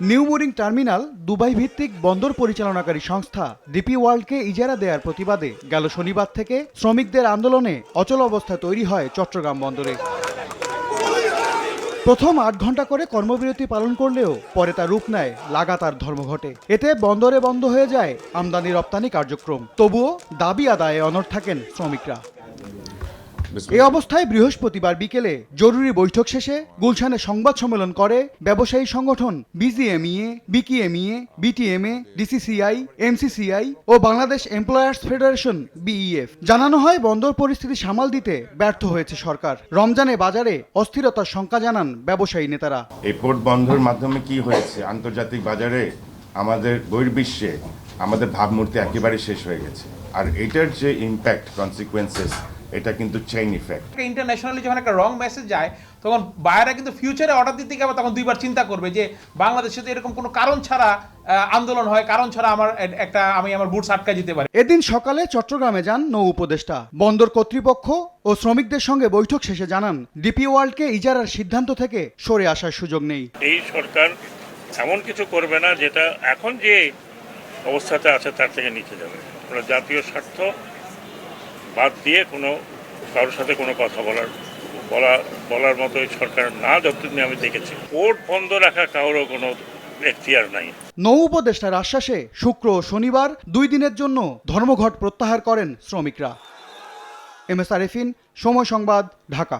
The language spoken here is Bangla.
নিউ বোরিং টার্মিনাল দুবাই ভিত্তিক বন্দর পরিচালনাকারী সংস্থা ডিপি ওয়ার্ল্ডকে ইজারা দেওয়ার প্রতিবাদে গেল শনিবার থেকে শ্রমিকদের আন্দোলনে অচল অবস্থা তৈরি হয় চট্টগ্রাম বন্দরে। প্রথম ৮ ঘন্টা করে কর্মবিরতি পালন করলেও পরে তা রূপ নেয় লাগাতার ধর্মঘটে। এতে বন্দরে বন্ধ হয়ে যায় আমদানি রপ্তানি কার্যক্রম। তবুও দাবি আদায়ে অনড় থাকেন শ্রমিকরা। এই অবস্থায় বৃহস্পতিবার বিকেলে জরুরি বৈঠক শেষে গুলশানে সংবাদ সম্মেলন করে ব্যবসায়ী সংগঠন বিজিএমইএ, বিকিএমইএ, বিটিএমএ, ডিসিসিআই, এমসিসিআই ও বাংলাদেশ এমপ্লয়ার্স ফেডারেশন বিইএফ। জানানো হয় বন্দর পরিস্থিতি সামাল দিতে ব্যর্থ হয়েছে সরকার। রমজানে বাজারে অস্থিরতার শঙ্কা জানান ব্যবসায়ী নেতারা। এই পোর্ট বন্ধের মাধ্যমে কি হয়েছে, আন্তর্জাতিক বাজারে আমাদের বহির্বিশ্বে আমাদের ভাবমূর্তি একেবারে শেষ হয়ে গেছে। আর এটার যে ইম্প্যাক্ট, কনসিকুয়েন্সেস, এটা কিন্তু চেইন ইফেক্ট। ইন্টারন্যাশনালি যখন একটা রং মেসেজ যায় তখন বায়াররা কিন্তু ফিউচারে অর্ডার দিতে গেলে তখন দুইবার চিন্তা করবে যে বাংলাদেশে তো এরকম কোনো কারণ ছাড়া আন্দোলন হয়, কারণ ছাড়া আমি আমার বুটস আটকা যেতে পারি। এদিন সকালে চট্টগ্রামে যান নৌ উপদেষ্টা। বন্দর কর্তৃপক্ষ ও শ্রমিকদের সঙ্গে বৈঠক শেষে জানান ডিপি ওয়ার্ল্ডকে ইজারার সিদ্ধান্ত থেকে সরে আসার সুযোগ নেই। এই সরকার এমন কিছু করবে না যেটা এখন যে অবস্থাতে আছে তার থেকে নিচে যাবে। জাতীয় স্বার্থ বাদ দিয়ে কারোর সাথে কোনো কথা বলার মতো এই সরকার না, যতদিন আমি দেখেছি। পোর্ট বন্ধ রাখা কারোর কোনো এখতিয়ার নাই। নৌ উপদেষ্টার আশ্বাসে শুক্র ও শনিবার 2 দিনের জন্য ধর্মঘট প্রত্যাহার করেন শ্রমিকরা। এমএস আরেফিন, সময় সংবাদ, ঢাকা।